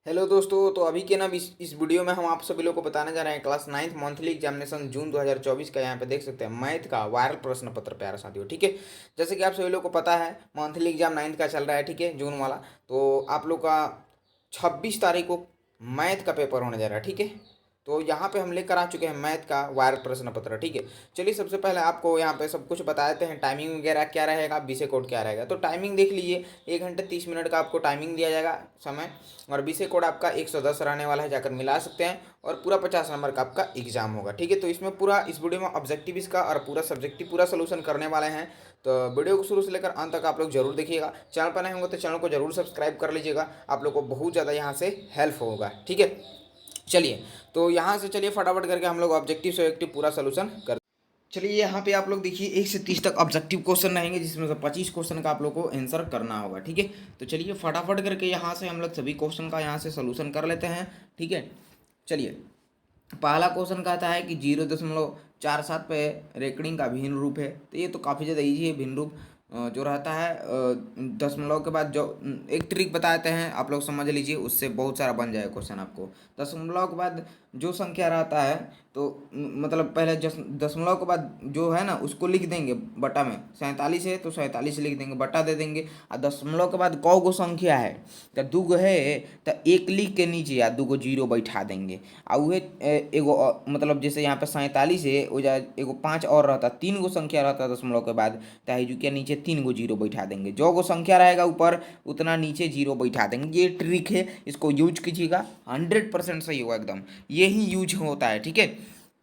Hello दोस्तों, तो अभी के ना इस वीडियो में हम आप सभी लोग को बताने जा रहे हैं क्लास 9th मंथली एग्जामिनेशन जून 2024 का। यहाँ पे देख सकते हैं मैथ का वायरल प्रश्न पत्र प्यारा साथियों। ठीक है, जैसे कि आप सभी लोग को पता है मंथली एग्जाम 9th का चल रहा है, ठीक है, जून वाला। तो आप लोग का 26 तारीख को मैथ का पेपर होने जा रहा है, ठीक है। तो यहाँ पे हम लेकर आ चुके हैं मैथ का वायरल प्रश्न पत्र, ठीक है। चलिए सबसे पहले आपको यहाँ पे सब कुछ बता देते हैं, टाइमिंग वगैरह क्या रहेगा, विषय कोड क्या रहेगा। तो टाइमिंग देख लीजिए, 1 घंटे 30 मिनट का आपको टाइमिंग दिया जाएगा समय, और विषय कोड आपका 110 रहने वाला है, जाकर मिला सकते हैं। और पूरा 50 नंबर का आपका एग्जाम होगा, ठीक है। तो इसमें पूरा इस वीडियो में ऑब्जेक्टिव इसका और पूरा सब्जेक्टिव पूरा सोल्यूशन करने वाले हैं। तो वीडियो को शुरू से लेकर अंत तक आप लोग जरूर देखिएगा। चैनल पर नए होंगे तो चैनल को जरूर सब्सक्राइब कर लीजिएगा, आप लोग को बहुत ज़्यादा यहाँ से हेल्प होगा, ठीक है। चलिए, तो यहाँ से चलिए फटाफट करके हम लोग ऑब्जेक्टिव से ऑब्जेक्टिव पूरा सोल्यूशन कर। चलिए यहाँ पे आप लोग देखिए 1 से 30 तक ऑब्जेक्टिव क्वेश्चन रहेंगे, जिसमें से 25 क्वेश्चन का आप लोग को आंसर करना होगा, ठीक है। तो चलिए फटाफट करके यहाँ से हम लोग सभी क्वेश्चन का यहाँ से सोल्यूशन कर लेते हैं, ठीक है। चलिए, पहला क्वेश्चन कहता है कि 0.47 पे रेकडिंग का भिन्न रूप है। तो ये तो काफ़ी ज़्यादा ईजी है। भिन्न रूप जो रहता है दशमलव के बाद जो एक ट्रिक बताते हैं, आप लोग समझ लीजिए, उससे बहुत सारा बन जाएगा क्वेश्चन आपको। दशमलव के बाद जो संख्या रहता है, तो मतलब पहले दशमलव के बाद जो है ना उसको लिख देंगे बटा में। 47 है तो 47 लिख देंगे, बटा दे देंगे। और दशमलव के बाद कौ गो संख्या है, तो दू गो है तो एक लिख के नीचे या 2 गो जीरो बैठा देंगे। और वह एगो मतलब जैसे यहाँ पे 47 है, वो एगो 5 और रहता, 3 गो संख्या रहता दशमलव के बाद, ताकि के नीचे 3 गो जीरो बैठा देंगे। जो गो संख्या रहेगा ऊपर उतना नीचे जीरो बैठा देंगे। ये ट्रिक है, इसको यूज कीजिएगा, 100% सही होगा एकदम। यही यूज होता है, ठीक है।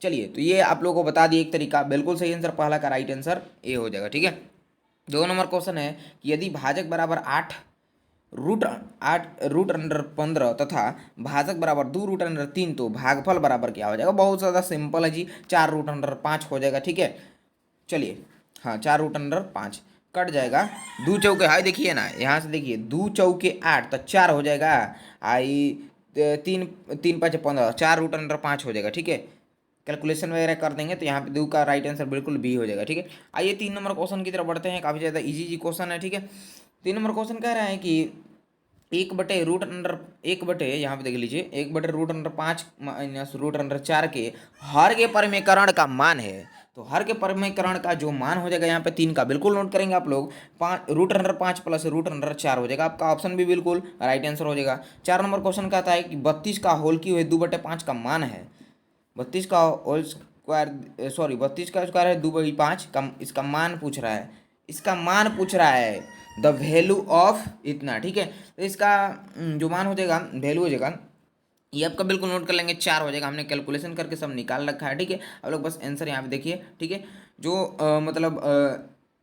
चलिए, तो ये आप लोगों को बता दिए एक तरीका, बिल्कुल सही आंसर पहला का राइट आंसर ए हो जाएगा, ठीक है। 2 नंबर क्वेश्चन है कि यदि भाजक बराबर 8 रूट अंडर 15 तथा भाजक बराबर 2 रूट अंडर 3, तो भागफल बराबर क्या हो जाएगा। बहुत ज़्यादा सिंपल है जी, 4 रूट अंडर 5 हो जाएगा, ठीक है। चलिए, हाँ, 4 रूट अंडर 5 कट जाएगा। 2 चौके, हाई देखिए ना, यहाँ से देखिए 2 चौके 8 तो 4 हो जाएगा। आई 3 3 5 15, 4 रूट अंडर 5 हो जाएगा, ठीक है। कैलकुलेशन वगैरह कर देंगे तो यहाँ पे 2 का राइट आंसर बिल्कुल बी हो जाएगा, ठीक है। आइए 3 नंबर क्वेश्चन की तरफ बढ़ते हैं। काफ़ी ज़्यादा इजी क्वेश्चन है, ठीक है। 3 नंबर क्वेश्चन कह रहा है कि 1/√1 यहाँ पे देख लीजिए, 1/√5 माइनस √4 के हर के परिमेकरण का मान है। तो हर के परिमेकरण का जो मान हो जाएगा यहाँ पे 3 का, बिल्कुल नोट करेंगे आप लोग। 5 √5 प्लस √4 हो जाएगा, आपका ऑप्शन भी बिल्कुल राइट आंसर हो जाएगा। 4 नंबर क्वेश्चन कहता है कि 32 का होल की हुए 2/5 का मान है। 32 का होल स्क्वायर, सॉरी 32 का स्क्वायर है 2/5 का, इसका मान पूछ रहा है, इसका मान पूछ रहा है, द वैल्यू ऑफ इतना, ठीक है। तो इसका जो मान हो जाएगा, वैल्यू हो जाएगा, ये आपका बिल्कुल नोट कर लेंगे, 4 हो जाएगा। हमने कैलकुलेशन करके सब निकाल रखा है, ठीक है। आप लोग बस आंसर यहाँ पे देखिए, ठीक है। जो मतलब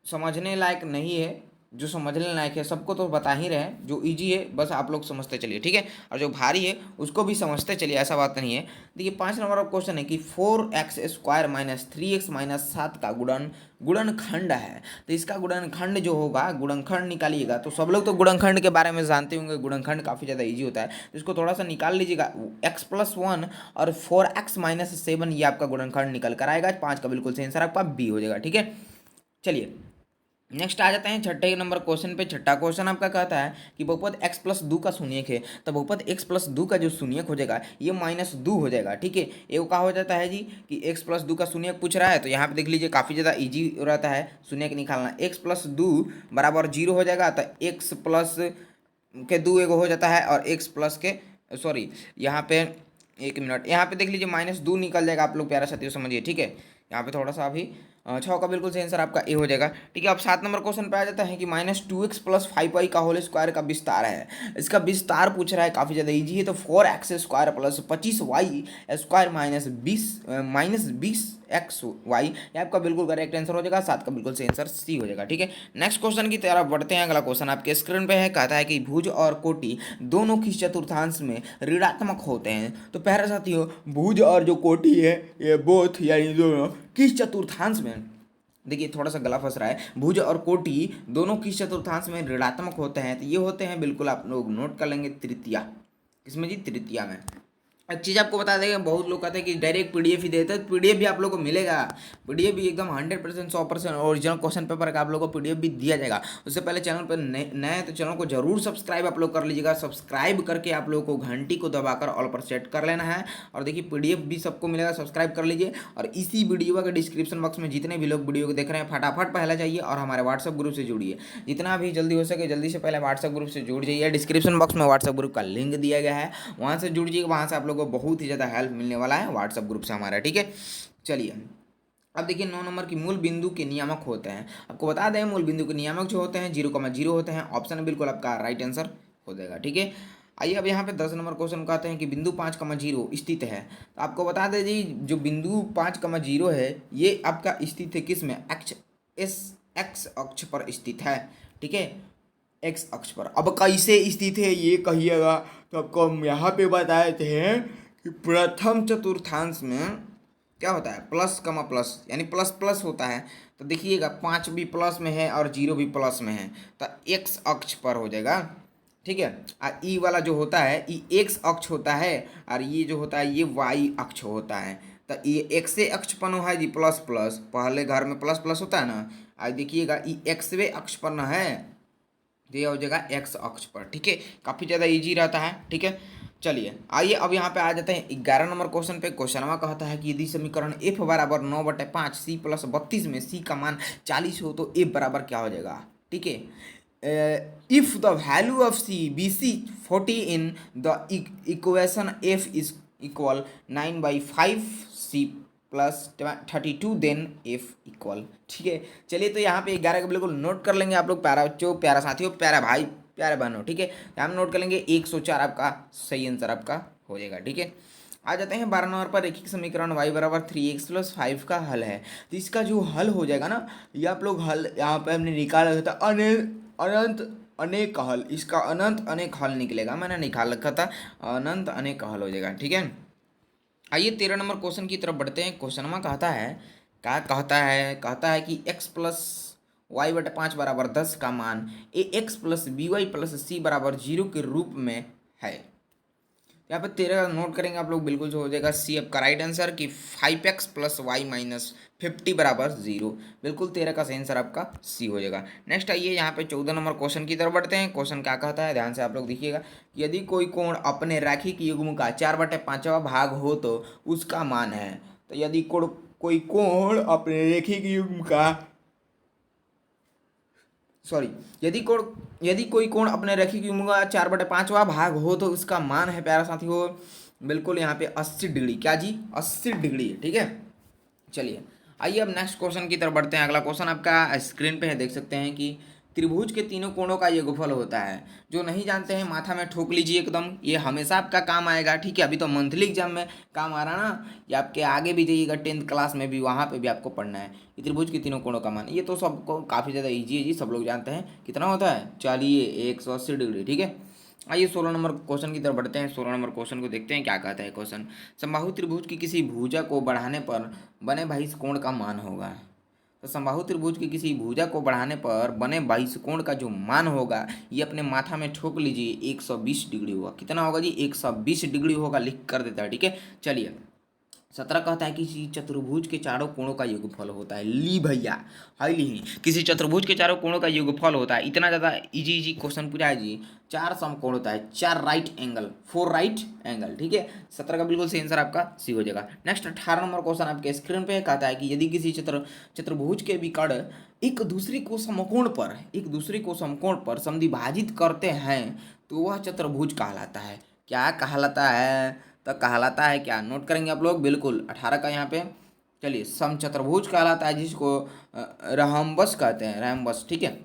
समझने लायक नहीं है, जो समझने लायक है सबको तो बता ही रहे हैं, जो इजी है बस आप लोग समझते चलिए, ठीक है। और जो भारी है उसको भी समझते चलिए, ऐसा बात नहीं है। देखिए 5 नंबर क्वेश्चन है कि 4x² माइनस 3x माइनस 7 का गुणनखंड है। तो इसका गुणनखंड जो होगा, गुणनखंड निकालिएगा। तो सब लोग तो गुणनखंड के बारे में जानते होंगे, गुणनखंड काफ़ी ज़्यादा ईजी होता है, तो इसको थोड़ा सा निकाल लीजिएगा। x+1 और 4x-7 ये आपका गुणनखंड निकल कर आएगा। 5 का बिल्कुल सही आंसर आपका बी हो जाएगा, ठीक है। चलिए नेक्स्ट आ जाते हैं 6 नंबर क्वेश्चन पे। छठा क्वेश्चन आपका कहता है कि बहुपद x+2 का शून्यक है। तो बहुपद x+2 का जो शून्यक हो जाएगा ये -2 हो जाएगा, ठीक है। ये क्या हो जाता है जी कि x+2 का शून्यक पूछ रहा है, तो यहाँ पे देख लीजिए काफ़ी ज़्यादा इजी रहता है शून्यक निकालना। x+2 बराबर 0 हो जाएगा, तो x प्लस के 2 एगो हो जाता है, और x प्लस के, सॉरी यहाँ पे 1 मिनट, यहाँ पे देख लीजिए -2 निकल जाएगा। आप लोग प्यारा साथियों समझिए, ठीक है। यहाँ पे थोड़ा सा अभी 6 का बिल्कुल सही आंसर आपका ए हो जाएगा, ठीक है। अब 7 नंबर क्वेश्चन पे आ जाता है कि -2x प्लस 5y का होल स्क्वायर का विस्तार है। इसका विस्तार पूछ रहा है, काफ़ी ज़्यादा इजी है। तो 4x² प्लस 25y² -20xy, ये आपका बिल्कुल करेक्ट आंसर हो जाएगा। 7 का बिल्कुल सही आंसर सी हो जाएगा, ठीक है। नेक्स्ट क्वेश्चन की तरफ बढ़ते हैं। अगला क्वेश्चन आपके स्क्रीन पे है, कहता है कि भुज और कोटि दोनों किस चतुर्थांश में ऋणात्मक होते हैं। तो प्यारे साथियों, भुज और जो कोटि है ये बोथ यानी दोनों किस चतुर्थांश में, देखिए थोड़ा सा गला फंस रहा है, भुज और कोटि दोनों किस चतुर्थांश में ऋणात्मक होते हैं। तो ये होते हैं, बिल्कुल आप लोग नोट कर लेंगे, तृतीया। किसमें जी? तृतीया में। एक चीज़ आपको बता देंगे, बहुत लोग कहते हैं कि डायरेक्ट पीडीएफ ही देते हैं, पीडीएफ भी आप लोगों को मिलेगा। पीडीएफ भी एकदम 100% 100% ओरिजिनल क्वेश्चन पेपर का आप लोगों को पीडीएफ भी दिया जाएगा। उससे पहले चैनल पर नए हैं तो चैनल को जरूर सब्सक्राइब आप लोग कर लीजिएगा। सब्सक्राइब करके आप लोगों को घंटी को दबाकर ऑल पर सेट कर लेना है। और देखिए पीडीएफ भी सबको मिलेगा, सब्सक्राइब कर लीजिए। और इसी वीडियो के डिस्क्रिप्शन बॉक्स में जितने भी लोग वीडियो को देख रहे हैं फटाफट पहले जाइए और हमारे व्हाट्सएप ग्रुप से जुड़िए। जितना भी जल्दी हो सके जल्दी से पहले व्हाट्सएप ग्रुप से जुड़ जाइए। डिस्क्रिप्शन बॉक्स में व्हाट्सएप ग्रुप का लिंक दिया गया है, वहाँ से जुड़ जाइए। वहाँ से आप लोगों को बहुत ही ज़्यादा हेल्प मिलने वाला है व्हाट्सएप ग्रुप से हमारा, ठीक है। चलिए अब देखिए 9 नंबर की मूल बिंदु के नियामक होते हैं। आपको बता दें मूल बिंदु के नियामक जो होते हैं 0,0 होते हैं। ऑप्शन बिल्कुल आपका राइट आंसर हो जाएगा, ठीक है। आइए अब यहाँ पे 10 नंबर क्वेश्चन कहते हैं कि बिंदु 5,0 स्थित है। तो आपको बता दें जी जो बिंदु 5,0 है ये आपका स्थित है किस में, एक्स अक्ष पर स्थित है, ठीक है, एक्स अक्ष पर। अब कैसे स्थित है ये कहिएगा तो आपको हम यहाँ पे बताते हैं कि प्रथम चतुर्थांश में क्या होता है, प्लस कमा प्लस, यानी प्लस प्लस होता है। तो देखिएगा 5 भी प्लस में है और 0 भी प्लस में है, तो एक्स अक्ष पर हो जाएगा, ठीक है। और ई वाला जो होता है ई एक्स अक्ष होता है और ये जो होता है ये वाई अक्ष होता है। तो ये एक्से अक्ष पर है जी, प्लस प्लस, पहले घर में प्लस प्लस होता है ना। आज देखिएगा ई एक्सवे अक्ष पर न है, ये हो जाएगा एक्स अक्ष पर, ठीक है। काफ़ी ज़्यादा इजी रहता है, ठीक है। चलिए आइए अब यहाँ पे आ जाते हैं 11 नंबर क्वेश्चन पे। क्वेश्चनवा कहता है कि यदि समीकरण f बराबर 9/5 c प्लस 32 में c का मान 40 हो तो f बराबर क्या हो जाएगा, ठीक है। If the value of c be C 40 in the equation f is equal 9/5 c plus 32 then F equal, ठीक है। चलिए तो यहाँ पे 11 का बिल्कुल नोट कर लेंगे आप लोग, प्यारा बच्चों, प्यारा साथियों, प्यारा भाई, प्यारे बहनों, ठीक है। यहाँ हम नोट कर लेंगे 104 आपका सही आंसर आपका हो जाएगा, ठीक है। आ जाते हैं 12 नंबर पर। रैखिक समीकरण y बराबर 3x + 5 का हल है। तो इसका जो हल हो जाएगा ना, ये आप लोग हल यहाँ पे हमने निकाला था अनंत अनेक हल, इसका अनंत अनेक हल निकलेगा, मैंने निकाल रखा था, अनंत अनेक हल हो जाएगा, ठीक है। आइए 13 नंबर क्वेश्चन की तरफ बढ़ते हैं। क्वेश्चन में कहता है, क्या कहता है कि x प्लस वाई बटे 5 बराबर 10 का मान A X plus B Y plus C बराबर 0 के रूप में है। यहाँ पे 13 नोट करेंगे आप लोग, बिल्कुल जो हो जाएगा सी आपका राइट आंसर कि 5x प्लस वाई माइनस 50 बराबर 0। बिल्कुल 13 का सही आंसर आपका सी हो जाएगा। नेक्स्ट आइए यहाँ पे 14 नंबर क्वेश्चन की तरफ बढ़ते हैं। क्वेश्चन क्या कहता है, ध्यान से आप लोग देखिएगा। यदि कोई कोण अपने रैखिक युग्म का 4/5वां भाग हो तो उसका मान है। तो यदि कोई कोण अपने रैखिक युग्म का सॉरी यदि कोई कोण अपने रैखिक युग्म का 4/5वां भाग हो तो उसका मान है प्यारा साथी हो बिल्कुल यहाँ पे 80 डिग्री। क्या जी, 80 डिग्री, ठीक है। चलिए आइए अब नेक्स्ट क्वेश्चन की तरफ बढ़ते हैं। अगला क्वेश्चन आपका स्क्रीन पे है, देख सकते हैं कि त्रिभुज के तीनों कोणों का योगफल होता है। जो नहीं जानते हैं माथा में ठोक लीजिए एकदम, ये हमेशा आपका काम आएगा, ठीक है। अभी तो मंथली एग्जाम में काम आ रहा ना, ये आपके आगे भी जाइएगा 10th क्लास में भी, वहाँ पे भी आपको पढ़ना है कि त्रिभुज के तीनों कोणों का मान। ये तो सबको काफ़ी ज़्यादा ईजी है जी, सब लोग जानते हैं कितना होता है, चलिए 180 डिग्री, ठीक है। आइए 16 नंबर क्वेश्चन की तरफ बढ़ते हैं। 16 नंबर क्वेश्चन को देखते हैं क्या कहता है क्वेश्चन। समबाहु त्रिभुज की किसी भुजा को बढ़ाने पर बने बाह्य कोण का मान होगा। तो समबाहु त्रिभुज की किसी भुजा को बढ़ाने पर बने बाह्य कोण का जो मान होगा ये अपने माथा में ठोक लीजिए, 120 डिग्री होगा। कितना होगा जी, 120 डिग्री होगा, लिख कर देता है, ठीक है। चलिए 17 कहता है किसी चतुर्भुज के चारों कोणों का योगफल होता है। ली भैया, हाई ली, किसी चतुर्भुज के चारों कोणों का योगफल होता है। इतना ज़्यादा इजी इजी क्वेश्चन पूछा है जी। 4 समकोण होता है, 4 राइट एंगल, 4 राइट एंगल, ठीक है। 17 का बिल्कुल सही आंसर आपका सी हो जाएगा। नेक्स्ट 18 नंबर क्वेश्चन आपके स्क्रीन पे कहता है कि यदि किसी चतुर्भुज के विकर्ण एक दूसरे को समकोण पर समद्विभाजित करते हैं तो वह चतुर्भुज कहलाता है। क्या कहलाता है, तो कहलाता है क्या, नोट करेंगे आप लोग बिल्कुल 18 का यहाँ पे। चलिए समचतुर्भुज कहलाता है जिसको रहम्बस कहते हैं, रहम्बस, ठीक है।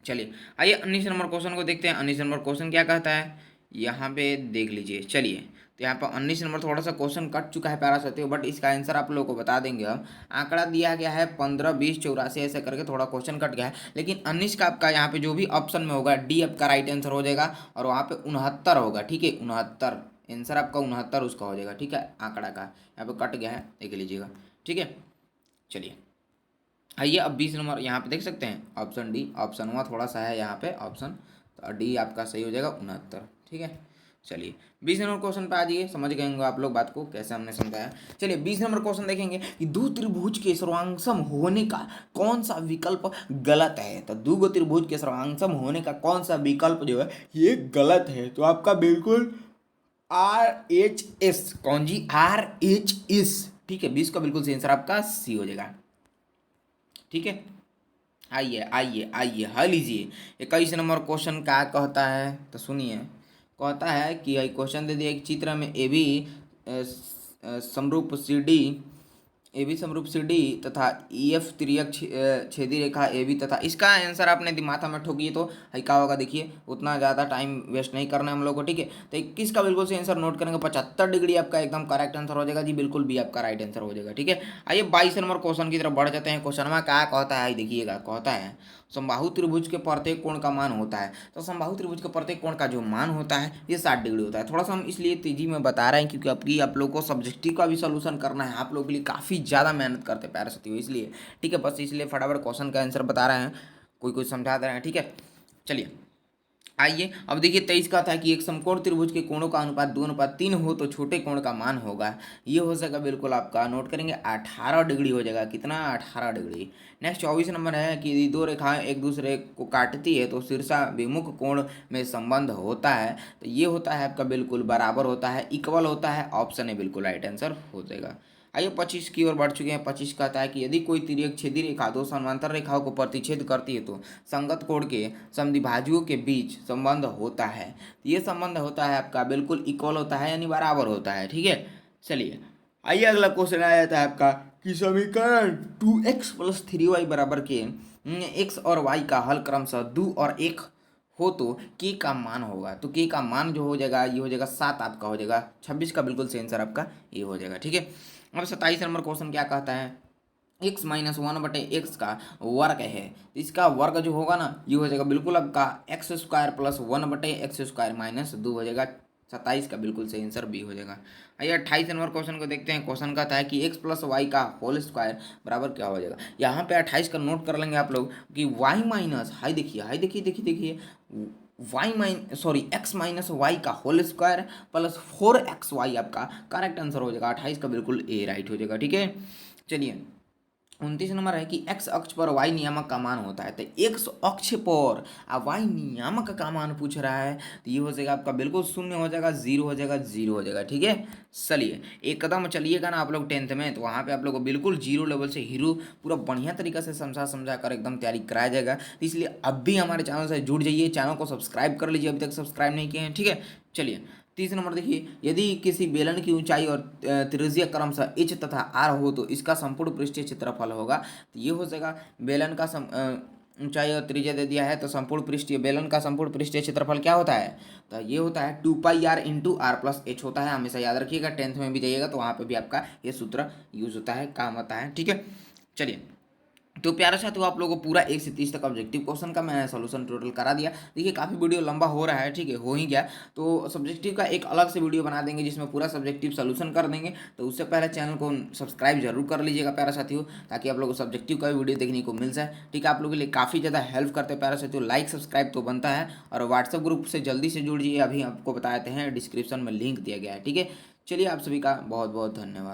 चलिए आइए 19 नंबर क्वेश्चन को देखते हैं। 19 नंबर क्वेश्चन क्या कहता है यहाँ पे देख लीजिए। चलिए तो यहाँ पर 19 नंबर थोड़ा सा क्वेश्चन कट चुका है प्यारा साथियों, बट इसका आंसर आप लोगों को बता देंगे हम। आंकड़ा दिया गया है 15, 20, 84 ऐसे करके थोड़ा क्वेश्चन कट गया है, लेकिन 19 का आपका यहाँ पे जो भी ऑप्शन में होगा डी आपका राइट आंसर हो जाएगा। और वहाँ पे 69 होगा, ठीक है, 69 आंसर आपका 69 उसका हो जाएगा, ठीक है। आंकड़ा का यहाँ पे कट गया है, देख लीजिएगा, ठीक है। चलिए आइए अब 20 नंबर यहाँ पे देख सकते हैं ऑप्शन डी, ऑप्शन हुआ थोड़ा सा है यहाँ पे ऑप्शन, तो डी आपका सही हो जाएगा 69, ठीक है। चलिए 20 नंबर क्वेश्चन पे आ जाइए, समझ गए होंगे आप लोग बात को कैसे हमने समझाया। चलिए 20 नंबर क्वेश्चन देखेंगे कि दो त्रिभुज के सर्वांगसम होने का कौन सा विकल्प गलत है। तो दो त्रिभुज के सर्वांगसम होने का कौन सा विकल्प जो है ये गलत है। तो आपका बिल्कुल RHS, कौन जी, RHS, ठीक है। 20 का बिल्कुल सही आंसर आपका सी हो जाएगा, ठीक है। आइए आइए आइए हल लीजिए। 21 नंबर क्वेश्चन क्या कहता है, तो सुनिए। कहता है कि क्वेश्चन दे दिया एक चित्र में ए बी समरूप सी डी, ए बी समरूप सी डी तथा ई एफ तिर्यक छेदी रेखा ए बी तथा इसका आंसर आपने दिमाग में ठोकिए तो क्या होगा देखिए। उतना ज़्यादा टाइम वेस्ट नहीं करना है हम लोग को, ठीक है। तो 21 का बिल्कुल सही आंसर नोट करेंगे, 75 डिग्री आपका एकदम करेक्ट आंसर हो जाएगा जी, बिल्कुल भी आपका राइट आंसर हो जाएगा, ठीक है। आइए 22 नंबर क्वेश्चन की तरफ बढ़ जाते हैं। क्वेश्चन में क्या कहता है देखिएगा। कहता है समबाहु त्रिभुज के प्रत्येक कोण का मान होता है। तो समबाहु त्रिभुज के प्रत्येक कोण का जो मान होता है ये 60 डिग्री होता है। थोड़ा सा हम इसलिए तेजी में बता रहे हैं क्योंकि आप लोग को सब्जेक्टिव का भी सोल्यूशन करना है, आप लोगों के लिए काफ़ी ज़्यादा मेहनत करते हैं प्यारे साथियों, इसलिए ठीक है। बस इसलिए फटाफट क्वेश्चन का आंसर बता रहे हैं, कोई समझा दे रहे हैं, ठीक है। चलिए आइए अब देखिए 23 का था कि एक समकोण त्रिभुज के कोणों का अनुपात 2:3 हो तो छोटे कोण का मान होगा। ये हो जाएगा बिल्कुल आपका नोट करेंगे 18 डिग्री हो जाएगा, कितना 18 डिग्री। नेक्स्ट 24 नंबर है कि यदि दो रेखाएं एक दूसरे को काटती है तो शीर्षाभिमुख कोण में संबंध होता है। तो ये होता है आपका बिल्कुल बराबर होता है, इक्वल होता है, ऑप्शन है बिल्कुल राइट आंसर हो जाएगा। आइए 25 की ओर बढ़ चुके हैं। 25 कहता है कि यदि कोई तिर्यक छेदी रेखा दो समांतर रेखाओं को प्रतिच्छेद करती है तो संगत कोण के समद्विभाजकों के बीच संबंध होता है। ये संबंध होता है आपका बिल्कुल इक्वल होता है, यानी बराबर होता है, ठीक है। चलिए आइए अगला क्वेश्चन आ जाता है आपका कि समीकरण 2x + 3y बराबर के x और y का हल क्रमशः 2 और 1 हो तो के का मान होगा। तो के का मान जो हो जाएगा ये हो जाएगा 7 आपका हो जाएगा। 26 का बिल्कुल सही आंसर आपका ये हो जाएगा, ठीक है। अब 27 नंबर क्वेश्चन क्या कहता है, x - 1/x का वर्ग है। इसका वर्ग जो होगा ना ये हो जाएगा बिल्कुल आपका x² + 1/x² - 2 हो जाएगा। 27 का बिल्कुल सही आंसर बी हो जाएगा। आइए 28 नंबर क्वेश्चन को देखते हैं। क्वेश्चन कहता है कि x + y का होल स्क्वायर बराबर क्या हो जाएगा। यहाँ पे 28 का नोट कर लेंगे आप लोग कि y माइनस हाई देखिए देखिए x - y का होल स्क्वायर प्लस 4xy आपका करेक्ट आंसर हो जाएगा। 28 का बिल्कुल ए राइट हो जाएगा, ठीक है। चलिए 29 नंबर है कि x अक्ष पर y नियामक का मान होता है। तो x अक्ष पर y नियामक का मान पूछ रहा है तो ये हो जाएगा आपका बिल्कुल शून्य हो जाएगा, जीरो हो जाएगा, जीरो हो जाएगा, ठीक है। चलिए एक कदम चलिएगा ना आप लोग 10th में तो वहाँ पे आप लोग को बिल्कुल जीरो लेवल से हीरो पूरा बढ़िया तरीका से समझा कर एकदम तैयारी कराया जाएगा। तो इसलिए अब भी हमारे चैनल से जुड़ जाइए, चैनल को सब्सक्राइब कर लीजिए अभी तक सब्सक्राइब नहीं किए हैं, ठीक है। चलिए 30 नंबर देखिए, यदि किसी बेलन की ऊंचाई और त्रिज्या क्रमशः h तथा r हो तो इसका संपूर्ण पृष्ठीय क्षेत्रफल होगा। तो ये हो जाएगा बेलन का ऊंचाई और त्रिज्या दे दिया है तो संपूर्ण पृष्ठीय बेलन का संपूर्ण पृष्ठीय क्षेत्रफल क्या होता है। तो ये होता है 2πr × r + h होता है। हमेशा याद रखिएगा, 10th में भी जाइएगा तो वहाँ पे भी आपका ये सूत्र यूज होता है, काम आता है, ठीक है। चलिए तो प्यारे साथियों आप लोगों को पूरा 1 से 30 तक ऑब्जेक्टिव क्वेश्चन का मैंने सोल्यूशन टोटल करा दिया। देखिए काफ़ी वीडियो लंबा हो रहा है, ठीक है, हो ही गया। तो सब्जेक्टिव का एक अलग से वीडियो बना देंगे जिसमें पूरा सब्जेक्टिव सोल्यूशन कर देंगे। तो उससे पहले चैनल को सब्सक्राइब जरूर कर लीजिएगा प्यारे साथियों, ताकि आप लोगों को सब्जेक्टिव का भी वीडियो देखने को मिल जाए, ठीक है। आप लोगों के लिए काफ़ी ज़्यादा हेल्प करते हैं प्यारे साथियों। लाइक सब्सक्राइब तो बनता है और व्हाट्सएप ग्रुप से जल्दी से जुड़ जाइए, अभी आपको बताते हैं डिस्क्रिप्शन में लिंक दिया गया है, ठीक है। चलिए आप सभी का बहुत बहुत धन्यवाद।